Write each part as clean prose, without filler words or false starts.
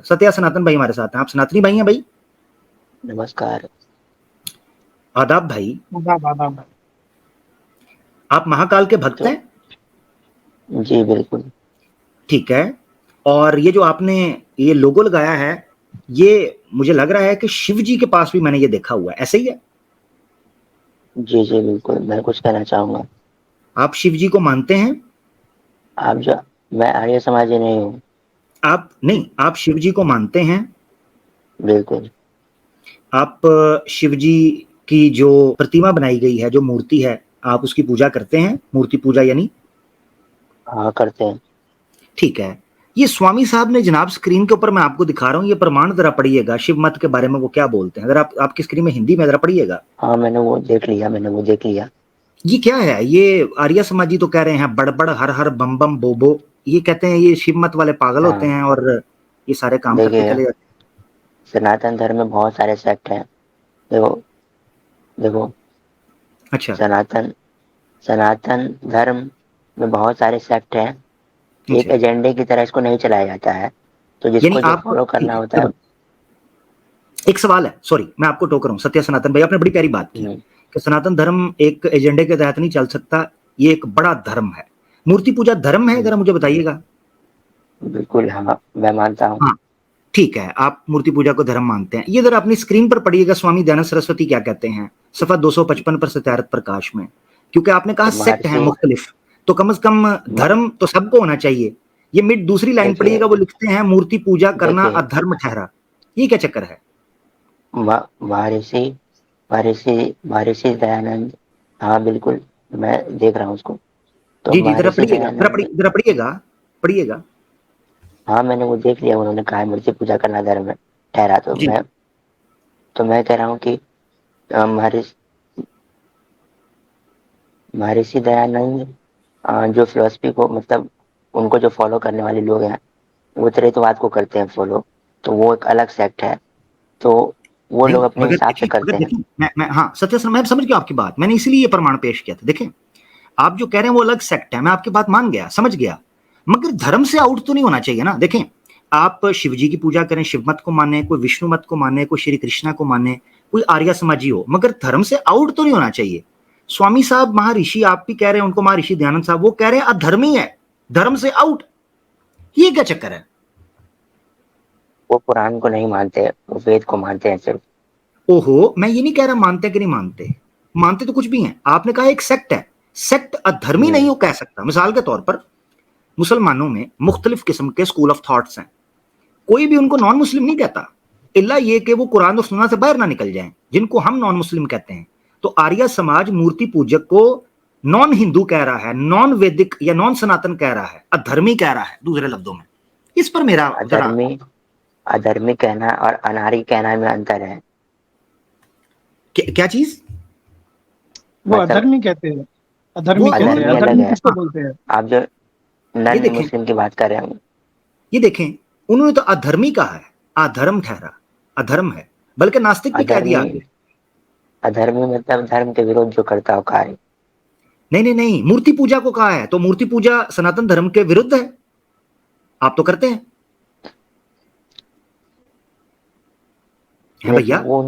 सत्या सनातन भाई हमारे साथ हैं। आप सनातनी भाई हैं भाई? नमस्कार। आदाब भाई। आदाब आदाब। आप महाकाल के भक्त तो हैं? जी बिल्कुल। ठीक है। और ये जो आपने ये लोगो लगाया है, ये मुझे लग रहा है कि शिव जी के पास भी मैंने ये देखा हुआ है, ऐसे ही है? जी जी बिल्कुल, मैं कुछ कहना चाहूंगा। आप शिव जी को मानते हैं? आप जो मैं आर्य समाजी नहीं हूँ। आप नहीं, आप शिव जी को मानते हैं? बिल्कुल। आप शिव जी की जो प्रतिमा बनाई गई है, जो मूर्ति है, आप उसकी पूजा करते हैं? मूर्ति पूजा यानी? हाँ करते हैं। ठीक है। ये स्वामी साहब ने जनाब स्क्रीन के ऊपर मैं आपको दिखा रहा हूँ, ये प्रमाण जरा पढ़िएगा शिव मत के बारे में, वो क्या बोलते हैं, अगर आप आपकी स्क्रीन में हिंदी में जरा पढ़िएगा। हाँ मैंने वो देख लिया। ये क्या है? ये आर्य समाजी तो कह रहे हैं बड़बड़ हर हर बम बम बोबो, ये कहते हैं ये शिव मत वाले पागल होते हाँ हैं और ये सारे काम करते देखिए, चले जाते सनातन धर्म में बहुत सारे सेक्ट हैं। देखो देखो, हैं। अच्छा। सनातन सनातन धर्म में बहुत सारे सेक्ट हैं। एक अच्छा, एजेंडे की तरह इसको नहीं चलाया जाता है, तो यानी जिसको जो आप, फॉलो ठीक करना है होता है। देखो, एक सवाल है, सॉरी मैं आपको टोक रहा हूँ सत्य सनातन भाई, आपने बड़ी प्यारी बात की हम्म, कि सनातन धर्म एक एजेंडे के तहत नहीं चल सकता, ये एक बड़ा धर्म है। मूर्ति पूजा धर्म है, जरा मुझे बताइएगा। बिल्कुल हाँ मैं मानता हूँ। हाँ, ठीक है, आप मूर्ति पूजा को धर्म मानते हैं। ये जरा अपनी स्क्रीन पर पढ़िएगा, स्वामी दयानंद सरस्वती क्या कहते हैं सफा 255 पर सत्यार्थ प्रकाश में, क्योंकि आपने कहा तो सेक्ट है महर्षि मुख्तलिफ, तो कम से कम म- धर्म तो सबको होना चाहिए। ये मिड दूसरी लाइन देखिए पढ़िएगा, वो लिखते हैं मूर्ति पूजा करना देखिए अधर्म ठहरा। ये क्या चक्कर है? महर्षि महर्षि महर्षि दयानंद। हाँ बिल्कुल, मैं देख रहा हूँ उसको। तो जी जी, जरा महर्षि पढ़िएगा, दयानंद। जरा पढ़िएगा, पढ़िएगा। हाँ मैंने वो देख लिया, उन्होंने कहा है मूर्ति पूजा करना धर्म है ठहरा। जी तो मैं कह रहा हूँ कि महर्षि महर्षि दयानंद जो फिलोसफी को मतलब उनको जो फॉलो करने वाले लोग हैं, वो त्रैतवाद को करते हैं फॉलो। तो वो एक अलग सेक्ट है। तो वो नहीं, लोग अपने हिसाब से मगर करते हैं। देखिए, मैं हाँ सत्य सर, मैं समझ गया आपकी बात, मैंने इसीलिए ये प्रमाण पेश किया था। देखें, आप जो कह रहे हैं वो अलग सेक्ट है, मैं आपकी बात मान गया, समझ गया, मगर धर्म से आउट तो नहीं होना चाहिए ना। देखें, आप शिव जी की पूजा करें, शिव मत को माने, कोई विष्णु मत को माने, कोई श्री कृष्णा को माने, कोई आर्य समाजी हो, मगर धर्म से आउट तो नहीं होना चाहिए। स्वामी साहब महर्षि आप भी कह रहे हैं उनको, महर्षि दयानंद साहब वो कह रहे हैं अधर्मी है, धर्म से आउट, ये क्या चक्कर है? वो कुरान को नहीं मानते, वो वेद को मानते हैं सिर्फ। ओहो, मैं ये नहीं कह रहा मानते कि नहीं मानते, मानते तो कुछ भी हैं। आपने कहा एक सेक्ट है, सेक्ट अधर्मी नहीं हो कह सकता। मिसाल के तौर पर मुसलमानों में मुख्तलिफ किस्म के स्कूल ऑफ थॉट्स हैं, कोई भी उनको नॉन मुस्लिम नहीं कहता, इल्ला ये कि वो कुरान और सुन्ना से बाहर ना निकल जाएं, जिनको हम नॉन मुस्लिम कहते हैं। तो आर्य समाज मूर्ति पूजक को नॉन हिंदू कह रहा है, नॉन वैदिक या नॉन सनातन कह रहा है, अधर्मी कह रहा है दूसरे लफ्जों में। इस पर मेरा जरा, अधर्मी अधर्मी कहना और अनारी कहना में अंतर है। क्या चीज? वो मतलब अधर्मी कहते हैं, वो अधर्मी कहते हैं। अधर्मी उन्होंने, अलग अधर्मी है। किसको हाँ, बोलते हैं? आप जो ये नन देखें, मुस्लिम की बात कर रहे हैं। ये देखें, उन्होंने तो अधर्मी कहा है, अधर्म ठहरा, अधर्म है, बल्कि नास्तिक भी कह दिया अधर्मी आगे। अधर्मी मतलब धर्म के विरोध जो करता हो कार्य। नहीं नहीं नहीं, मूर्ति पूजा को कहा है, तो मूर्ति पूजा सनातन धर्म के विरुद्ध है, आप तो करते हैं देखिए भैया। वो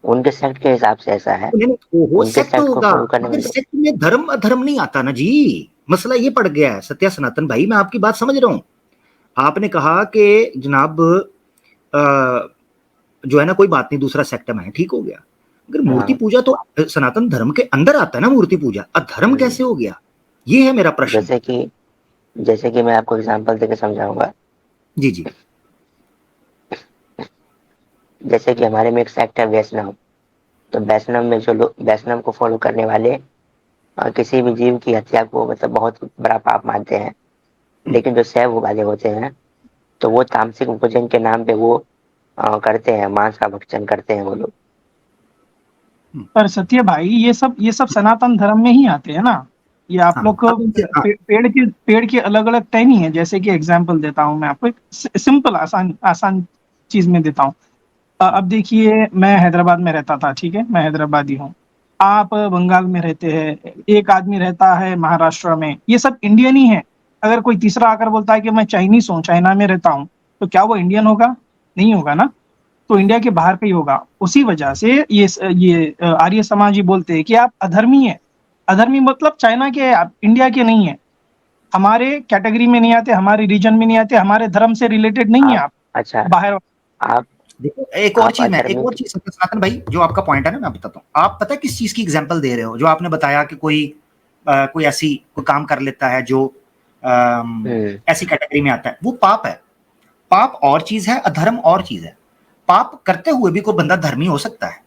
उनके सेक्ट के हिसाब से ऐसा है। नहीं नहीं, वो उनके सेक्ट सेक्ट को होगा, फॉलो करने मगर वाले। सेक्ट में धर्म अधर्म नहीं आता ना जी। मसला ये पड़ गया है सत्या सनातन भाई, मैं आपकी बात समझ रहा हूं। आपने कहा कि जनाब जो है ना, कोई बात नहीं, दूसरा सेक्टर में है, ठीक हो गया, अगर मूर्ति हाँ। पूजा तो सनातन धर्म के अंदर आता है ना, मूर्ति पूजा अधर्म हम्म, कैसे हो गया? ये है मेरा प्रश्न। जैसे कि जैसे कि मैं आपको एग्जांपल देकर समझाऊंगा। जी जी। जैसे कि हमारे में एक सेक्ट है वैष्णव। तो वैष्णव में जो लोग वैष्णव को फॉलो करने वाले किसी भी जीव की हत्या को मतलब बहुत बड़ा पाप मानते हैं। लेकिन जो शैव वाले होते हैं, तो वो तामसिक भोजन के नाम पे वो करते हैं, मांस का भक्षण करते हैं वो लोग। पर सत्य भाई, ये सब सनातन धर्म में ही आते हैं ना। ये आप हाँ, लोग को अब उनसे, हाँ, पेड़ के अलग अलग टहनी है। जैसे कि एग्जांपल देता हूँ मैं आपको, एक सिंपल आसान आसान चीज में देता हूँ। अब देखिए, मैं हैदराबाद में रहता था, ठीक है, मैं हैदराबादी हूँ। आप बंगाल में रहते हैं, एक आदमी रहता है महाराष्ट्र में, ये सब इंडियन ही है। अगर कोई तीसरा आकर बोलता है कि मैं चाइनीज हूँ, चाइना में रहता हूँ, तो क्या वो इंडियन होगा? नहीं होगा ना। तो इंडिया के बाहर का ही होगा। उसी वजह से ये आर्य समाज ही बोलते हैं कि आप अधर्मी हैं। अधर्मी मतलब चाइना के हैं आप, इंडिया के नहीं है। हमारे कैटेगरी में नहीं आते, हमारे रीजन में नहीं आते, हमारे धर्म से रिलेटेड नहीं है आप। अच्छा, बाहर आप देखो एक और चीज, मैं एक अधर्मी और चीज सनातन भाई, जो आपका पॉइंट है ना, मैं बताता हूँ। आप पता है किस चीज की एग्जांपल दे रहे हो? जो आपने बताया कि कोई ऐसी कोई काम कर लेता है जो ऐसी कैटेगरी में आता है, वो पाप है। पाप और चीज है, अधर्म और चीज है। पाप करते हुए भी कोई बंदा धर्मी हो सकता है।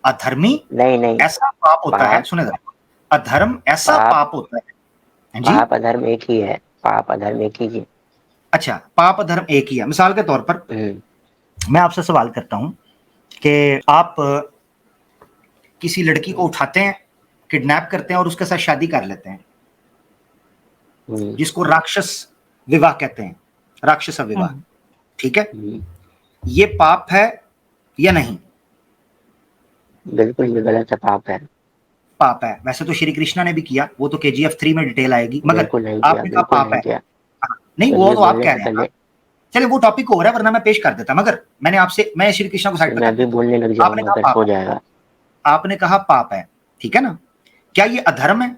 अधर्मी नहीं नहीं, ऐसा पाप होता है, पाप सुने जरा, अधर्म ऐसा पाप पाप होता है। हाँ जी, पाप अधर्म एक ही है, पाप अधर्म एक ही है। अच्छा, पाप अधर्म एक ही है। मिसाल के तौर पर मैं आपसे सवाल करता हूं कि आप किसी लड़की को उठाते हैं, किडनैप करते हैं और उसके साथ शादी कर लेते हैं, जिसको राक्षस विवाह कहते हैं, राक्षस विवाह, ठीक है? ये पाप है या नहीं? बिल्कुल ये गलत है, पाप है। पाप है। वैसे तो श्री कृष्णा ने भी किया, वो तो KGF 3 में डिटेल आएगी, मगर बिल्कुल नहीं किया, आपने कहा बिल्कुल पाप नहीं है। किया। नहीं, वो चलिए तो आप बोलने कह से रहे हैं। पहले चलिए वो टॉपिक हो रहा है, वरना मैं पेश कर देता, मगर मैंने आपसे, मैं श्री कृष्णा को साइड पे मैं कर अभी देता हूं। बोलने लग आपने जाऊंगा, कहा फिर पाप हो है, जाएगा। आपने कहा पाप है, ठीक है ना? क्या ये अधर्म है?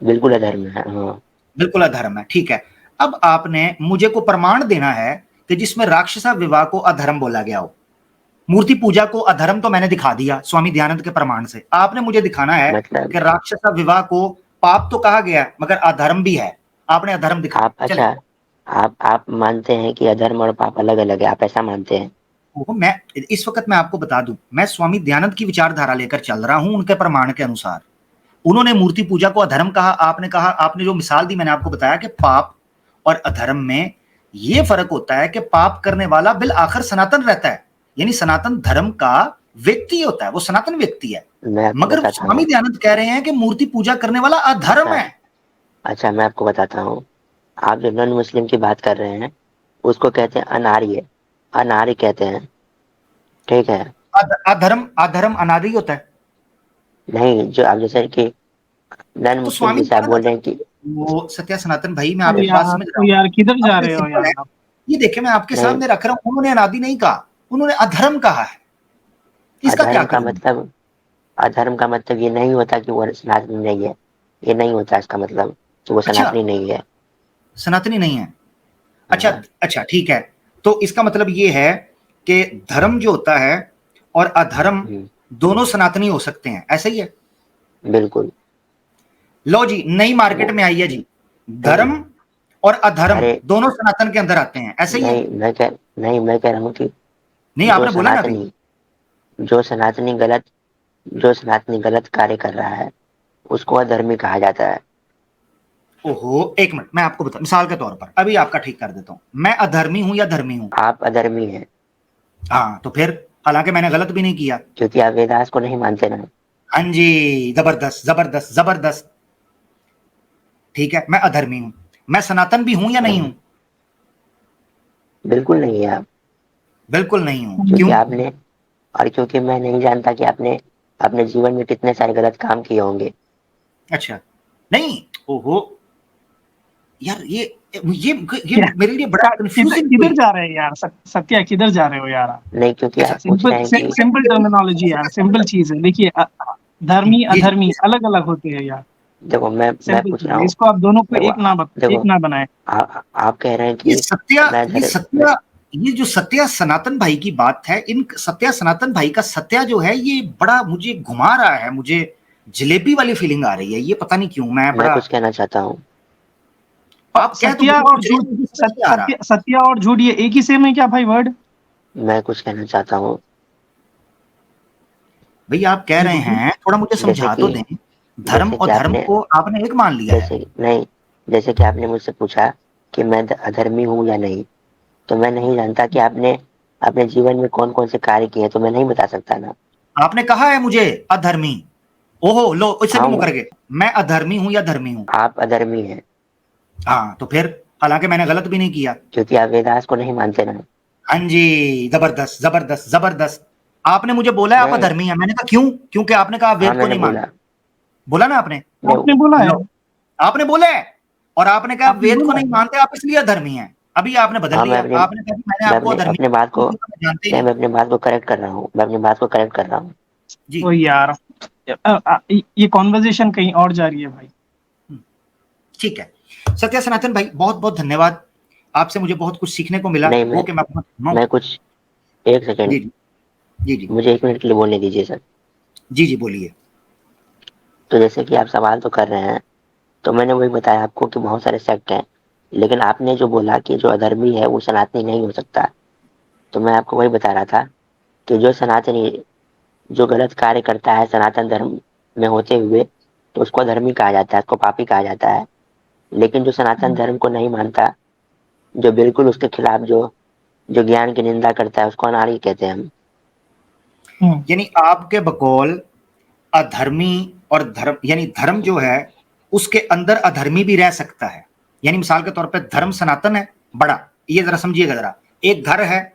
बिल्कुल अधर्म है, हाँ। बिल्कुल अधर्म है, ठीक है। अब आपने मुझे को प्रमाण देना है कि जिसमें राक्षसा विवाह को अधर्म बोला गया हो। मूर्ति पूजा को अधर्म तो मैंने दिखा दिया स्वामी दयानंद के प्रमाण से। आपने मुझे दिखाना है मतलब कि राक्षसा विवाह को पाप तो कहा गया मगर अधर्म भी है। आपने अधर्म दिखाया, आप चले। अच्छा, आप मानते हैं कि अधर्म और पाप अलग अलग है, आप ऐसा मानते हैं? मैं इस वक्त मैं आपको बता दूं, मैं स्वामी दयानंद की विचारधारा लेकर चल रहा हूं, उनके प्रमाण के अनुसार। उन्होंने मूर्ति पूजा को अधर्म कहा, आपने कहा, आपने जो मिसाल दी मैंने आपको बताया कि पाप और अधर्म में यह फर्क होता है कि पाप करने वाला बिल आखिर सनातन रहता है, यानी सनातन धर्म का व्यक्ति होता है, वो सनातन व्यक्ति है। मैं आपको मगर बताता स्वामी हूँ। दयानंद कह रहे हैं कि मूर्ति पूजा करने वाला अधर्म अच्छा है। अच्छा, मैं आपको बताता हूँ। आप जो नॉन मुस्लिम की बात कर रहे हैं, उसको कहते हैं अनार्य, अनार्य कहते हैं, ठीक है? अधर्म, अधर्म अनादि होता है। नहीं, जो आप जैसे कि नॉन तो मुस्लिम स्वामी जैसे आप दयानंद बोल रहे हैं कि वो सत्या सनातन भाई, मैं ओ आपकी बात यार, समझ रहा ओ हूँ। यार किधर जा बात रहे हो सिंपल है। यार आप? ये देखिए, मैं आपके नहीं, सामने रख रहा हूं, उन्होंने अनादि नहीं कहा, उन्होंने अधर्म कहा है। इसका क्या अधर्म का करूं? मतलब, अधर्म का मतलब ये नहीं होता कि वो सनातनी नहीं है। ये नहीं होता इसका मतलब कि वो अच्छा, सनातनी नहीं है। सनातनी नहीं है। अच्छा, हाँ, अच्छा ठीक है। तो इसका मतलब ये है कि धर्म जो होता है और अधर्म दोनों सनातनी हो सकते हैं, ऐसा ही है? बिल्कुल। लो जी, नई वो मार्केट में आई है जी, नहीं, धर्म और अधर्म अरे दोनों सनातन के अंदर आते हैं, ऐसा ही है? मैं कह रहा हूँ कि नहीं, जो आपने बोला ना अभी। सनातनी जो सनातनी गलत जो सनातनी गलत कार्य कर रहा है, उसको अधर्मी कहा जाता है। ओहो, एक मिनट, मैं आपको बता, मिसाल के तौर पर अभी आपका ठीक कर देता हूं। मैं अधर्मी हूं या धर्मी हूं? आप अधर्मी हैं, हाँ, तो फिर हालांकि मैंने गलत भी नहीं किया। क्योंकि आप वेदास को नहीं मानते ना। हाँ जी, जबरदस्त जबरदस्त जबरदस्त। ठीक है, मैं अधर्मी हूं। मैं सनातन भी हूं या नहीं हूं? बिल्कुल नहीं है आप। बिल्कुल नहीं हूं, क्योंकि क्यों? आपने और क्योंकि मैं नहीं जानता कि आपने अपने जीवन में कितने सारे गलत काम किए होंगे। अच्छा, नहीं, ओहो, यार ये क्या मेरे लिए बड़ा किधर कंफ्यूजिंग किधर हुई। जा रहे हैं यार? सत्या किधर जा रहे हो यार आप? नहीं, क्योंकि अच्छा, आप पूछ सिंपल रहे हैं कि सिंपल टर्मिनोलॉजी यार, सिंपल चीज है। देखिए धर्मी ये अधर्मी अलग अलग होते हैं यार। देखो, मैं सिंपल पूछ चीज रहा है, हूँ। इसको आप दोनों को देखो एक देखो ना बनाए। आप कह रहे हैं ये कि सत्या, मैं ये धर्म मैं, सत्या, ये जो सत्या सनातन भाई की बात है, इन सत्या सनातन भाई का सत्या जो है, ये बड़ा मुझे घुमा रहा है, मुझे जलेबी वाली फीलिंग आ रही है, ये पता नहीं क्यों, मैं मैं बड़ा। कुछ कहना चाहता हूँ। आप कह तो सत्या बहुत और कुछ रहे झूठ, हैं, मुझे समझ नहीं आ रहा। सत्या और झूठ ये एक ही सेम है क्या भाई वर्ड? मैं कुछ कहना चाहता हूँ। भैया आप कह जी रहे बोलिए। हैं, थोड़ा मुझे जैसे समझा तो कि दें। धर्म और धर्म आपने को आपने एक मान लिया है। जैसे नहीं जैसे कि आपने मुझसे पूछा कि मैं अधर्मी हूँ या नहीं, तो मैं नहीं जानता कि आपने अपने जीवन में कौन कौन से कार्य किए हैं, तो मैं नहीं बता सकता ना। आपने कहा है मुझे अधर्मी। ओहो, लो, इससे भी हाँ, मुकर गए। मैं अधर्मी हूं या धर्मी हूं? आप अधर्मी हैं, हाँ, तो फिर हालांकि मैंने गलत भी नहीं किया। क्योंकि आप वेदास को नहीं मानते ना। हाँ जी, जबरदस्त जबरदस्त जबरदस्त। आपने मुझे बोला है आप नहीं, अधर्मी हैं, मैंने कहा क्यों? क्योंकि आपने कहा हाँ वेद को मैंने नहीं बोला। मानते। बोला ना आपने? नहीं, आपने बोला है। लो, आपने बोला है, और आपने कहा आपने वेद को बोला नहीं है। मानते आप, इसलिए अधर्मी हैं। अभी आपने बदल हाँ, लिया, आपने कहा कि मैंने मैं आपको अपने अधर्मी अपने बात को जानते ही नहीं, नहीं। मैं अपनी बात को करेक्ट कर रहा हूँ, मैं अपनी बात को करेक्ट कर रहा हूँ। जी। ओ यार, ये कॉन्वर्जेशन कहीं और जा रही है भाई। ठीक है, सत्या सनातन भाई बहुत बहुत धन्यवाद, आपसे मुझे बहुत कुछ सीखने को मिला, नहीं, वो कि मैं मैं कुछ 1 सेकंड, जी जी जी जी मुझे 1 मिनट के लिए बोलने दीजिए सर। जी जी बोलिए। तो जैसे कि आप सवाल तो कर रहे हैं, तो मैंने वही बताया आपको कि बहुत सारे सेक्ट हैं, लेकिन आपने जो बोला कि जो अधर्मी है वो सनातनी नहीं हो सकता, तो मैं आपको वही बता रहा था कि जो सनातनी जो गलत कार्य करता है सनातन धर्म में होते हुए, तो उसको अधर्मी कहा जाता है, उसको पापी कहा जाता है। लेकिन जो सनातन धर्म को नहीं मानता, जो बिल्कुल उसके खिलाफ जो जो ज्ञान की निंदा करता है, उसको अनाड़ी कहते हैं हम। यानी आपके बकौल अधर्मी और धर्म, यानी धर्म जो है उसके अंदर अधर्मी भी रह सकता है। यानी मिसाल के तौर पे धर्म सनातन है बड़ा, ये जरा समझिएगा, जरा एक घर है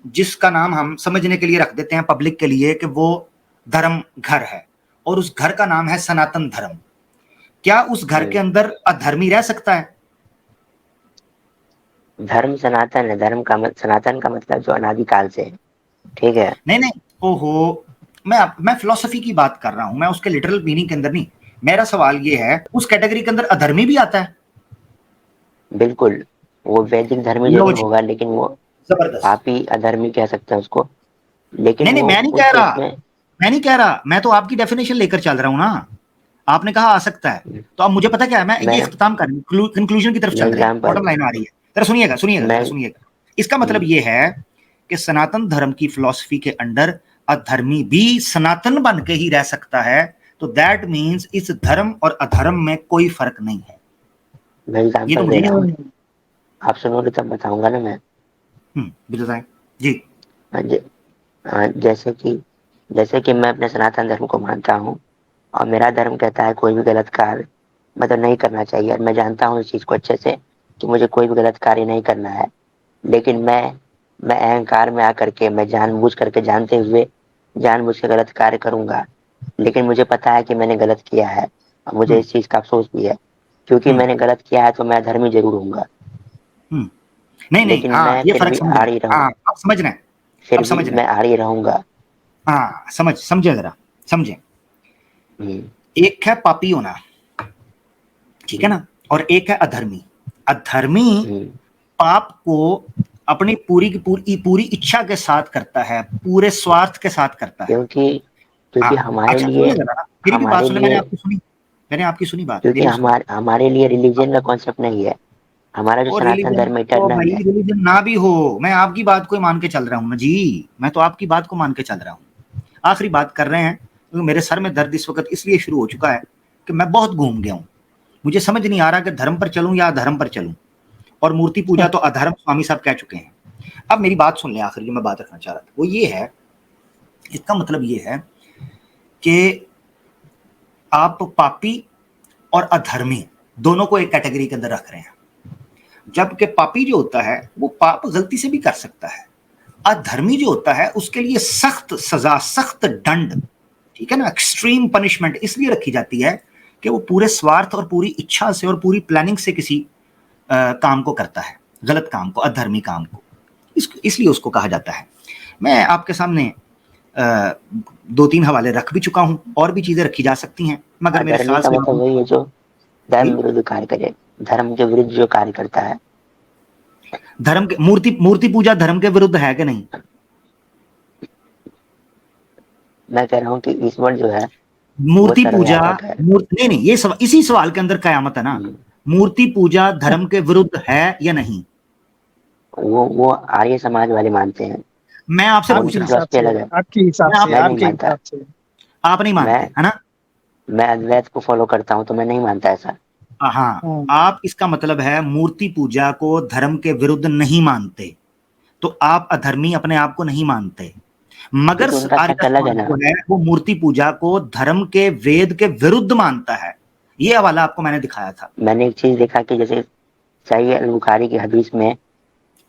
जिसका नाम हम समझने के लिए रख देते हैं पब्लिक के लिए कि वो धर्म घर है, और उस घर का नाम है सनातन धर्म। क्या उस घर के अंदर अधर्मी रह सकता है? धर्म सनातन है, सनातन का मतलब जो अनादिकाल से है, ठीक है। नहीं नहीं, ओहो, मैं फिलोसफी की बात कर रहा हूं, मैं उसके लिटरल मीनिंग के अंदर नहीं। मेरा सवाल ये है, उस कैटेगरी के अंदर अधर्मी भी आता है? बिल्कुल, वो वैदिक धर्मी लो जरूर जी, होगा, लेकिन वो जबरदस्त। पापी अधर्मी कह सकते हैं उसको, लेकिन नहीं नहीं, वो मैं नहीं उस कह केस रहा, में मैं नहीं कह रहा, मैं तो आपकी डेफिनेशन लेकर चल रहा हूं ना। आपने कहा आ सकता है, तो अब मुझे पता क्या है, मैं ये मैं इख्तिताम कर, कंक्लूजन की तरफ मैं चल रहे हैं, एग्जाम्पल बॉटम लाइन आ रही है। जरा सुनिएगा सुनिएगा मैं जरा सुनिएगा। इसका मतलब ये है कि सनातन धर्म की फिलॉसफी के अंदर अधर्मी भी सनातन बन के ही रह सकता है, तो दैट मीन्स इस धर्म और अधर्म में कोई फर्क नहीं है। ये तो एग्जाम्पल मुझे दे नहीं रहा हूँ, समझ। आप सुनोगे तब बताऊंगा ना मैं। बताएं जी। हाँ, जैसे कि मैं अपने सनातन धर्म को मानता हूँ, और मेरा धर्म कहता है कोई भी गलत कार्य मतलब नहीं करना चाहिए, और मैं जानता हूँ इस चीज़ को अच्छे से कि मुझे कोई भी गलत कार्य नहीं करना है। लेकिन मैं अहंकार में आकर के, मैं जानबूझ करके, जानते हुए जानबूझ के गलत कार्य करूंगा। लेकिन मुझे पता है कि मैंने गलत किया है, और मुझे हम्म इस चीज़ का अफसोस भी है, क्योंकि हम्म मैंने गलत किया है तो मैं धर्मी जरूर होऊंगा। हम्म नहीं नहीं, लेकिन हाँ मैं ये फिर फर्क भी समझ रहे आड़ी हैं, रहूं, हाँ आप समझ रहे हैं, अब फिर भी समझ रहे मैं हैं। आड़ी रहूंगा। हाँ समझे जरा, समझे। हम्म, एक है पापी होना, ठीक है हम्म, ना, और एक है अधर्मी। अधर्मी हम्म, पाप को अपनी पूरी की पूरी इच्छा के साथ करता है, पूरे स्वार्थ के साथ करता है। क्योंकि हाँ, क्योंकि हमारे अच्छा लिए सुनिए जरा ना, मेरी भी बात हमारे सुने, लिए मैंने आपकी सुनी बात, क्योंकि मेरी भी सुने। हमारे लिए रिलीजन का कॉन्सेप्ट नहीं है, हमारा जो और सनातन रिलीजन धर्म तो इटर्नल भाई, है। रिलीजन ना भी हो, मैं आपकी बात को ही मान के चल रहा हूँ ना जी, मैं तो आपकी बात को मान के चल रहा हूँ। आखिरी बात कर रहे हैं, क्योंकि मेरे सर में दर्द इस वक्त इसलिए शुरू हो चुका है कि मैं बहुत घूम गया हूँ। मुझे समझ नहीं आ रहा कि धर्म पर चलूं या अधर्म पर चलूं, और मूर्ति पूजा तो अधर्म स्वामी साहब कह चुके हैं। अब मेरी बात सुन लें, आखिर जो मैं बात रखना चाह रहा था वो ये है, इसका मतलब ये है कि आप पापी और अधर्मी दोनों को एक कैटेगरी के अंदर रख रहे हैं, जबकि पापी जो होता है वो पाप गलती से भी कर सकता है। अधर्मी जो होता है उसके लिए सख्त सजा, सख्त दंड, ठीक है ना, एक्सट्रीम पनिशमेंट इसलिए रखी जाती है कि वो पूरे स्वार्थ और पूरी इच्छा से और पूरी प्लानिंग से किसी काम को करता है, गलत काम को, अधर्मी काम को, इसलिए उसको कहा जाता है। मैं आपके सामने 2-3 हवाले रख भी चुका हूं, और भी चीजें रखी जा सकती हैं, मगर मेरे अधर्मी ख्याल का से मतलब आप वही है जो धर्म जी, विरुद्ध कार्य करे, धर्म के विरुद्ध जो कार्य करता है। धर्म के मूर्ति पूजा धर्म के विरुद्ध है कि नहीं? मैं कह रहा हूँ कि ईश्वर जो है वो मूर्ति पूजा, सर्वव्यापक है। नहीं नहीं, ये इसी सवाल के अंदर कयामत है ना। हम्म, मूर्ति पूजा धर्म के विरुद्ध है या नहीं? वो आर्य समाज वाले मानते हैं, मैं आपसे हाँ, पूछ आपके उनकी रहा हूं, हिसाब फिलॉसफी से, अलग है। आपके हिसाब मैं से, आपसे मैं नहीं पूछ आपके रहा हूं, मानता, हिसाब से। आप नहीं मानते मैं है ना? मैं अद्वैत को फॉलो करता हूँ, तो मैं नहीं मानता ऐसा। हाँ, हम्म, आप, इसका मतलब है मूर्ति पूजा को धर्म के विरुद्ध नहीं मानते, तो आप अधर्मी अपने आप को नहीं मानते। मगर क्योंकि उनका सेक्ट आर्य अलग है समाज ना। जो है वो मूर्ति पूजा को धर्म के, वेद के विरुद्ध मानता है। ये हवाला आपको मैंने दिखाया था। मैंने एक चीज देखा कि जैसे सही अल बुखारी की हदीस में,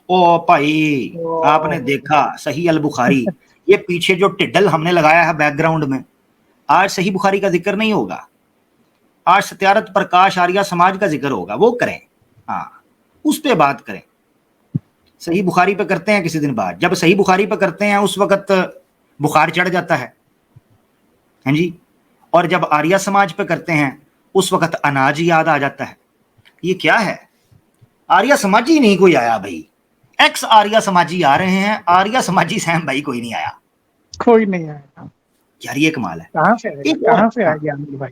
ओ भाई, आपने तो देखा सही अल बुखारी, ये पीछे जो टिड्डल हमने लगाया है बैकग्राउंड में, आज सही बुखारी का जिक्र नहीं होगा, आज सत्यारथ प्रकाश आर्या समाज का जिक्र होगा, वो करें, हाँ, उस पे बात करें। सही बुखारी पे करते हैं किसी दिन बाद, जब सही बुखारी पे करते हैं उस वक्त बुखार चढ़ जाता है, हैं जी। और जब आर्या समाज पे करते हैं उस वक्त अनाज याद आ जाता है। ये क्या है? आर्या समाजी नहीं कोई आया भाई, एक्स आर्या समाजी आ रहे हैं, आर्या समाजी सैम भाई कोई नहीं आया। कोई नहीं आया। यार ये कमाल है। कहाँ से आएगा, एक और कहाँ से आ गया अनिल भाई?